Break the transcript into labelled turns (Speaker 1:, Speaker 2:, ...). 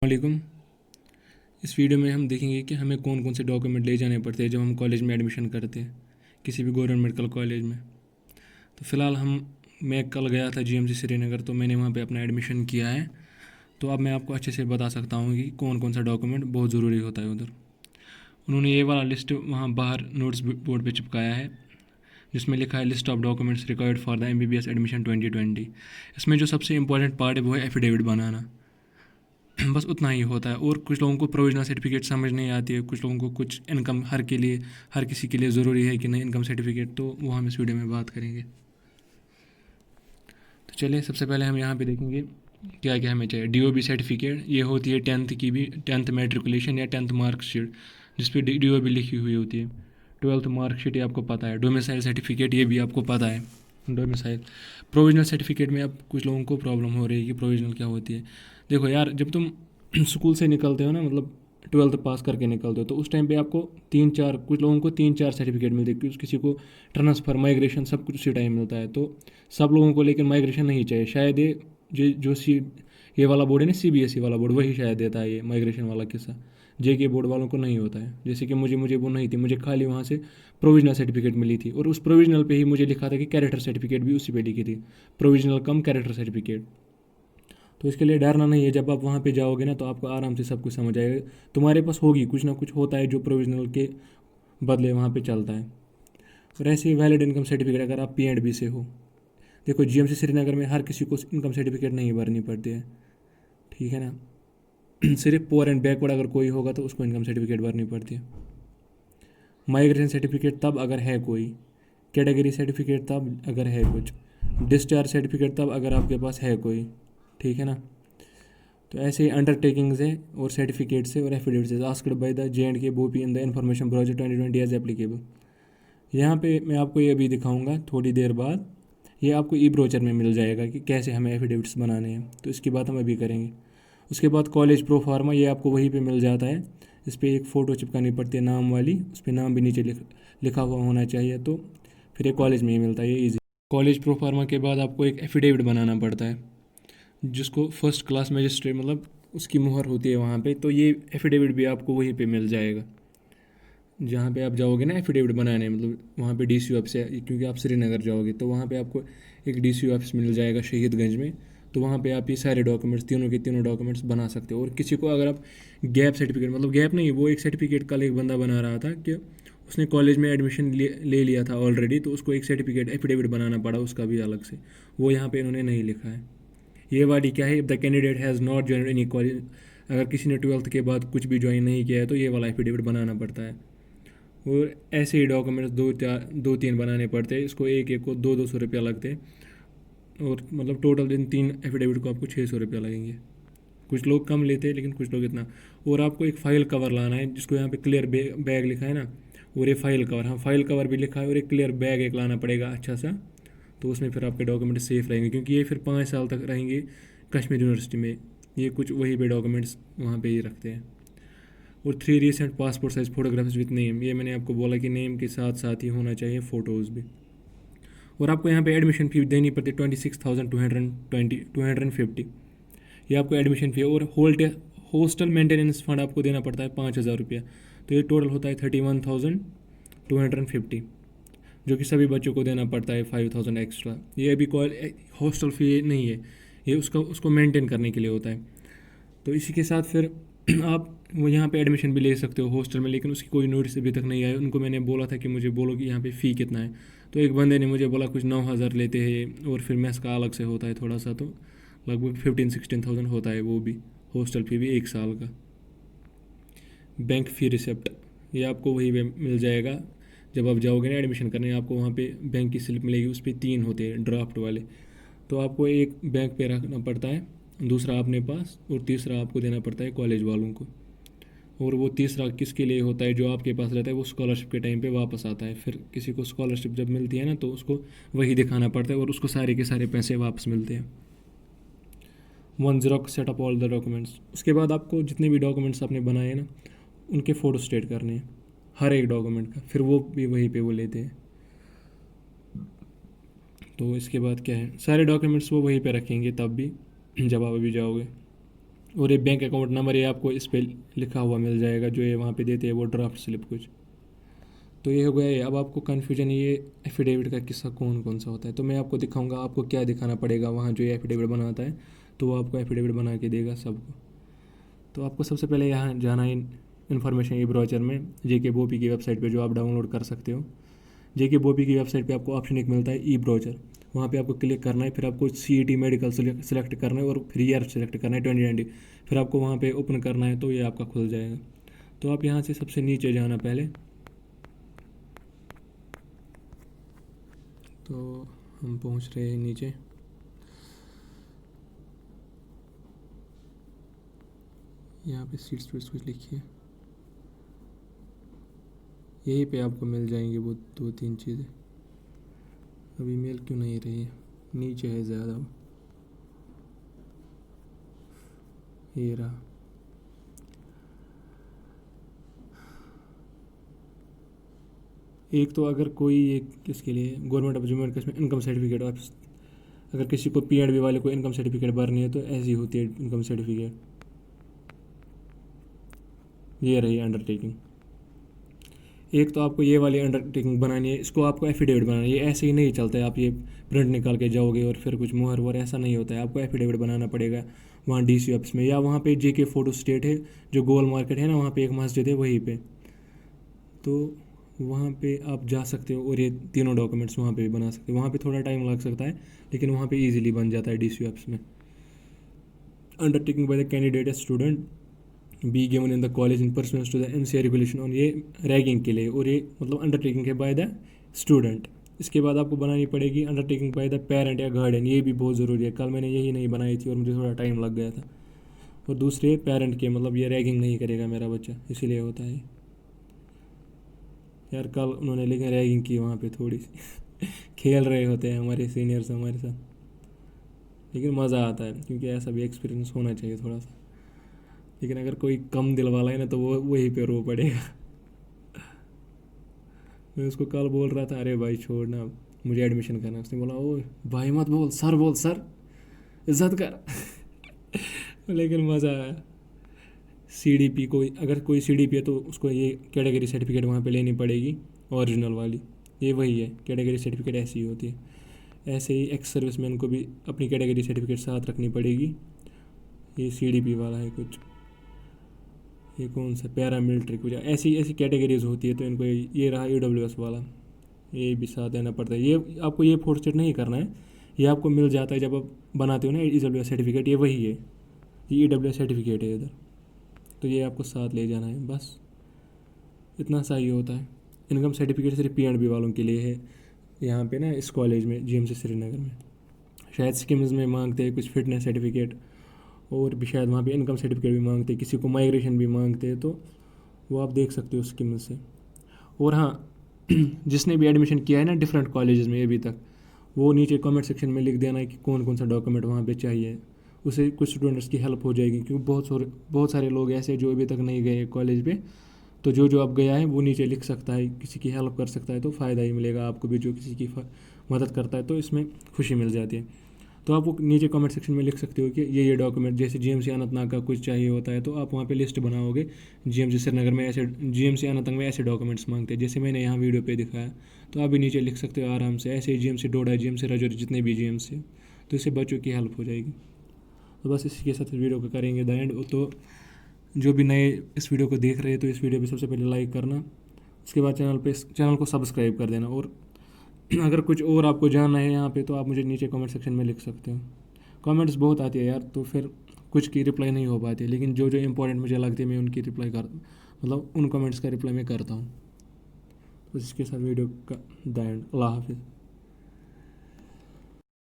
Speaker 1: वालेकुम। इस वीडियो में हम देखेंगे कि हमें कौन कौन से डॉक्यूमेंट ले जाने पड़ते हैं जब हम कॉलेज में एडमिशन करते हैं, किसी भी गवर्नमेंट मेडिकल कॉलेज में। तो फ़िलहाल मैं कल गया था जीएमसी श्रीनगर, तो मैंने वहाँ पे अपना एडमिशन किया है। तो अब मैं आपको अच्छे से बता सकता हूँ कि कौन कौन सा डॉक्यूमेंट बहुत ज़रूरी होता है उधर। उन्होंने ये वाला लिस्ट वहाँ बाहर नोट्स बोर्ड पर चिपकाया है, जिसमें लिखा है list of documents required for the MBBS admission 2020। इसमें जो सबसे इंपॉर्टेंट पार्ट है वो है एफिडेविट बनाना। बस उतना ही होता है। और कुछ लोगों को प्रोविजनल सर्टिफिकेट समझ नहीं आती है, कुछ लोगों को कुछ इनकम हर किसी के लिए ज़रूरी है कि नहीं इनकम सर्टिफिकेट, तो वो हम इस वीडियो में बात करेंगे। तो चलिए सबसे पहले हम यहाँ पे देखेंगे क्या क्या हमें चाहिए। DOB सर्टिफिकेट, ये होती है 10th की भी, 10th मेट्रिकुलेशन या 10th मार्कशीट जिस पे DOB लिखी हुई होती है। 12th मार्कशीट ये आपको पता है। डोमिसाइल सर्टिफिकेट ये भी आपको पता है, डोमिसाइल। प्रोविजनल सर्टिफिकेट में अब कुछ लोगों को प्रॉब्लम हो रही है कि प्रोविजनल क्या होती है। देखो यार, जब तुम स्कूल से निकलते हो ना, मतलब 12th पास करके निकलते हो, तो उस टाइम पे आपको कुछ लोगों को 3-4 सर्टिफिकेट मिलते हैं, किसी को ट्रांसफ़र, माइग्रेशन, सब कुछ उसी टाइम मिलता है। तो सब लोगों को लेकिन माइग्रेशन नहीं चाहिए। शायद ये वाला बोर्ड है ना, CBSE वाला बोर्ड, वही शायद देता है ये माइग्रेशन वाला किस्सा। JK बोर्ड वालों को नहीं होता है। जैसे कि मुझे वो नहीं थी, मुझे खाली वहाँ से प्रोविजनल सर्टिफिकेट मिली थी, और उस प्रोविजनल पे ही मुझे लिखा था कि कैरेक्टर सर्टिफिकेट भी उसी पे लिखी थी, प्रोविजनल कम कैरेक्टर सर्टिफिकेट। तो इसके लिए डरना नहीं है। जब आप वहाँ पे जाओगे ना, तो आपको आराम से सब कुछ समझ आएगा। तुम्हारे पास होगी कुछ ना कुछ होता है जो प्रोविजनल के बदले वहाँ पे चलता है। और ऐसे ही वैलिड इनकम सर्टिफिकेट, अगर आप P&B से हो। देखो GMC श्रीनगर में हर किसी को इनकम सर्टिफिकेट नहीं भरनी पड़ती है, ठीक है ना। सिर्फ पुअर एंड बैकवर्ड अगर कोई होगा तो उसको इनकम सर्टिफिकेट भरनी पड़ती है। माइग्रेशन सर्टिफिकेट तब अगर है कोई, कैटेगरी सर्टिफिकेट तब अगर है कुछ, डिस्चार्ज सर्टिफिकेट तब अगर आपके पास है कोई, ठीक है ना। तो ऐसे ही अंडरटेकिंग्स है और सर्टिफिकेट्स है और एफिडेविट्स है asked by the J&K BOP in the information browser 2020 as applicable. यहाँ पे मैं आपको ये अभी दिखाऊंगा थोड़ी देर बाद। ये आपको ई ब्रोचर में मिल जाएगा कि कैसे हमें एफिडेविट्स बनाने हैं, तो इसकी बात हम अभी करेंगे। उसके बाद कॉलेज प्रो फार्मा, ये आपको वहीं पे मिल जाता है। इस पर एक फ़ोटो चिपकानी पड़ती है नाम वाली, उस पर नाम भी नीचे लिखा हुआ होना चाहिए। तो फिर ये कॉलेज में ही मिलता है, ये ईजी। कॉलेज प्रो फार्मा के बाद आपको एक एफिडेविट बनाना पड़ता है, जिसको फर्स्ट क्लास मजिस्ट्रेट, मतलब उसकी मुहर होती है वहाँ पे। तो ये एफिडेविट भी आपको वहीं पे मिल जाएगा जहाँ पे आप जाओगे ना एफिडेविट बनाने, मतलब वहाँ पे DCO ऑफिस है, क्योंकि आप श्रीनगर जाओगे तो वहाँ पे आपको एक DCO ऑफिस मिल जाएगा शहीदगंज में। तो वहाँ पे आप ये सारे डॉक्यूमेंट्स, तीनों के तीनों डॉक्यूमेंट्स बना सकते हो। और किसी को अगर आप गैप सर्टिफिकेट, मतलब गैप नहीं, वो एक सर्टिफिकेट कल एक बंदा बना रहा था कि उसने कॉलेज में एडमिशन ले लिया था ऑलरेडी, तो उसको एक सर्टिफिकेट एफिडेविट बनाना पड़ा उसका भी अलग से। वो यहाँ पे इन्होंने नहीं लिखा है। ये वाली क्या है, the candidate has not join any college, अगर किसी ने 12th के बाद कुछ भी ज्वाइन नहीं किया है तो ये वाला एफिडेविट बनाना पड़ता है। और ऐसे ही डॉक्यूमेंट्स दो तीन बनाने पड़ते हैं। इसको एक एक को 200-200 रुपया लगते हैं, और मतलब टोटल इन 3 एफिडेविट को आपको 600 रुपया लगेंगे। कुछ लोग कम लेते हैं लेकिन कुछ लोग इतना। और आपको एक फ़ाइल कवर लाना है, जिसको यहाँ पे क्लियर बैग लिखा है ना, और ये फ़ाइल कवर, हाँ फाइल कवर भी लिखा है, और एक क्लियर बैग एक लाना पड़ेगा अच्छा सा। तो उसमें फिर आपके डॉक्यूमेंट सेफ़ रहेंगे, क्योंकि ये फिर 5 साल तक रहेंगे कश्मीर यूनिवर्सिटी में। ये कुछ वहीं पे डॉक्यूमेंट्स वहाँ पे ही रखते हैं। और 3 recent passport size photographs with name, ये मैंने आपको बोला कि नेम के साथ साथ ही होना चाहिए फ़ोटोज़ भी। और आपको यहाँ पे एडमिशन फ़ी देनी पड़ती है 26,250। ये आपको एडमिशन फ़ी है। और हॉस्टल मेंटेनेंस फ़ंड आपको देना पड़ता है 5,000 रुपया। तो ये टोटल होता है 31,250, जो कि सभी बच्चों को देना पड़ता है 5,000 एक्स्ट्रा। ये अभी हॉस्टल फ़ी नहीं है, ये उसको मेंटेन करने के लिए होता है। तो इसी के साथ फिर आप वो यहाँ पे एडमिशन भी ले सकते हो हॉस्टल में, लेकिन उसकी कोई नोटिस अभी तक नहीं आई। उनको मैंने बोला था कि मुझे बोलो कि यहाँ पे फ़ी कितना है, तो एक बंदे ने मुझे बोला कुछ 9,000 लेते हैं, और फिर मेस का अलग से होता है थोड़ा सा, तो लगभग 15-16,000 होता है वो भी, हॉस्टल फ़ी भी 1 साल का। बैंक फ़ी रिसिप्ट, ये आपको वहीं पे मिल जाएगा जब आप जाओगे ना एडमिशन करने। आपको वहाँ पे बैंक की स्लिप मिलेगी, उस पर 3 होते हैं ड्राफ्ट वाले। तो आपको एक बैंक पे रखना पड़ता है, दूसरा अपने पास, और तीसरा आपको देना पड़ता है कॉलेज वालों को। और वो तीसरा किसके लिए होता है, जो आपके पास रहता है, वो स्कॉलरशिप के टाइम पे वापस आता है। फिर किसी को स्कॉलरशिप जब मिलती है ना, तो उसको वही दिखाना पड़ता है, और उसको सारे के सारे पैसे वापस मिलते हैं। 1 set up all the documents. उसके बाद आपको जितने भी डॉक्यूमेंट्स आपने बनाए हैं ना, उनके फ़ोटो स्टेट करने हैं हर एक डॉक्यूमेंट का, फिर वो भी वहीं पे वो लेते हैं। तो इसके बाद क्या है, सारे डॉक्यूमेंट्स वो वहीं पे रखेंगे तब भी, जब आप अभी जाओगे। और ये बैंक अकाउंट नंबर ये आपको इस पर लिखा हुआ मिल जाएगा, जो ये वहाँ पे देते हैं वो ड्राफ्ट स्लिप कुछ। तो ये हो गया है। अब आपको कन्फ्यूजन ये एफिडेविट का किस्सा कौन कौन सा होता है, तो मैं आपको दिखाऊंगा आपको क्या दिखाना पड़ेगा वहाँ जो ये एफिडेविट बनाता है, तो वो आपको एफिडेविट बना के देगा सबको। तो आपको सबसे पहले यहाँ जाना है इन्फॉर्मेशन ई ब्राउचर में, जेके बोपी की वेबसाइट पे जो आप डाउनलोड कर सकते हो। जेके बोपी की वेबसाइट पे आपको ऑप्शन एक मिलता है ई ब्राउचर, वहाँ पे आपको क्लिक करना है। फिर आपको CET मेडिकल सेलेक्ट करना है और फिर ईयर सेलेक्ट करना है 2020। फिर आपको वहाँ पे ओपन करना है तो ये आपका खुल जाएगा। तो आप यहाँ से सबसे नीचे जाना पहले। तो हम पहुँच रहे हैं नीचे। यहाँ पे सीट्स पे कुछ लिखिए, यहीं पे आपको मिल जाएंगे वो 2-3 चीज़ें। अभी मेल क्यों नहीं रही है, नीचे है ज़्यादा, ये रहा। एक तो अगर कोई एक किसके लिए government of Jammu and Kashmir income certificate, अगर किसी को PNB वाले को इनकम सर्टिफिकेट भरनी है तो ऐसी होती है इनकम सर्टिफिकेट। ये रही अंडरटेकिंग। एक तो आपको ये वाली अंडरटेकिंग बनानी है, इसको आपको एफिडेविट बनाना है। ये ऐसे ही नहीं चलता है आप ये प्रिंट निकाल के जाओगे और फिर कुछ मुहर वुहर ऐसा नहीं होता है। आपको एफिडेविट बनाना पड़ेगा वहाँ DC ऑफिस में, या वहाँ पे JK फोटो स्टेट है जो गोल मार्केट है ना, वहाँ पे एक मस्जिद है वहीं पे, तो वहाँ पे आप जा सकते हो और ये तीनों डॉक्यूमेंट्स वहाँ पे भी बना सकते हो। वहाँ पे थोड़ा टाइम लग सकता है लेकिन वहाँ पे इजीली बन जाता है DC ऑफिस में। Undertaking by the candidate student be given in the college in pursuance to the MCA regulation on, ये रैगिंग के लिए, और ये मतलब अंडरटेकिंग है बाय द स्टूडेंट। इसके बाद आपको बनानी पड़ेगी अंडरटेकिंग बाय द पेरेंट या गार्डियन, ये भी बहुत ज़रूरी है। कल मैंने यही नहीं बनाई थी और मुझे थोड़ा टाइम लग गया था। और दूसरे पेरेंट के, मतलब ये रैगिंग नहीं करेगा मेरा बच्चा, इसीलिए होता है यार। कल उन्होंने लेकिन रैगिंग की वहाँ पे थोड़ी सी खेल रहे होते हैं हमारे सीनियर्स हमारे साथ, लेकिन मज़ा आता है क्योंकि ऐसा भी एक्सपीरियंस होना चाहिए थोड़ा सा। लेकिन अगर कोई कम दिल वाला है ना तो वो वहीं पे रो पड़ेगा। मैं उसको कल बोल रहा था, अरे भाई छोड़ना मुझे एडमिशन करना है। उसने बोला ओ भाई मत बोल सर, बोल सर, इज्जत कर। लेकिन मज़ा आया। CDP को, अगर कोई CDP है तो उसको ये कैटेगरी सर्टिफिकेट वहाँ पे लेनी पड़ेगी ओरिजिनल वाली, ये वही है कैटेगरी सर्टिफिकेट, ऐसी ही होती है। ऐसे ही एक्स सर्विसमैन को भी अपनी कैटेगरी सर्टिफिकेट साथ रखनी पड़ेगी। ये CDP वाला है कुछ, ये कौन सा पैरामिलिट्री कुछ ऐसी ऐसी कैटेगरीज होती है। तो इनको ये रहा EWS वाला, ये भी साथ देना पड़ता है। ये आपको ये फोर्थ स्टेट नहीं करना है, ये आपको मिल जाता है जब आप बनाते हो ना EWS सर्टिफिकेट, ये वही है, ये EWS सर्टिफिकेट है इधर। तो ये आपको साथ ले जाना है, बस इतना सा ही होता है। इनकम सर्टिफिकेट सिर्फ PNB वालों के लिए है यहाँ पे ना, इस कॉलेज में GMC श्रीनगर में। शायद स्कीम्स में मांगते हैं कुछ फिटनेस सर्टिफिकेट, और भी शायद वहाँ पे इनकम सर्टिफिकेट भी मांगते हैं, किसी को माइग्रेशन भी मांगते हैं, तो वो आप देख सकते हो स्कीम से। और हाँ, जिसने भी एडमिशन किया है ना डिफरेंट कॉलेजेस में अभी तक, वो नीचे कमेंट सेक्शन में लिख देना है कि कौन कौन सा डॉक्यूमेंट वहाँ पे चाहिए। उससे कुछ स्टूडेंट्स की हेल्प हो जाएगी, क्योंकि बहुत सारे लोग ऐसे हैं जो अभी तक नहीं गए कॉलेज पे। तो जो अब गया है वो नीचे लिख सकता है, किसी की हेल्प कर सकता है, तो फ़ायदा ही मिलेगा आपको भी। जो किसी की मदद करता है तो इसमें खुशी मिल जाती है। तो आप वो नीचे कमेंट सेक्शन में लिख सकते हो कि ये डॉक्यूमेंट, जैसे GMC अनंतनाग का कुछ चाहिए होता है तो आप वहाँ पे लिस्ट बनाओगे। GMC श्रीनगर में ऐसे, GMC अनंतनाग में ऐसे डॉक्यूमेंट्स मांगते हैं, जैसे मैंने यहाँ वीडियो पे दिखाया। तो आप भी नीचे लिख सकते हो आराम से। ऐसे ही GMC डोडा, GMC राजौरी, जितने भी GMC, तो इससे बच्चों की हेल्प हो जाएगी। तो बस इसी के साथ इस वीडियो को करेंगे द एंड। तो जो भी नए इस वीडियो को देख रहे हैं तो इस वीडियो पे सबसे पहले लाइक करना, उसके बाद चैनल को सब्सक्राइब कर देना। और अगर कुछ और आपको जानना है यहाँ पे तो आप मुझे नीचे कमेंट सेक्शन में लिख सकते हो। कमेंट्स बहुत आती है यार, तो फिर कुछ की रिप्लाई नहीं हो पाती, लेकिन जो इंपॉर्टेंट मुझे लगती है मैं उनकी रिप्लाई मतलब उन कमेंट्स का रिप्लाई मैं करता हूँ। तो इसके साथ वीडियो का द एंड। अल्लाह हाफिज़।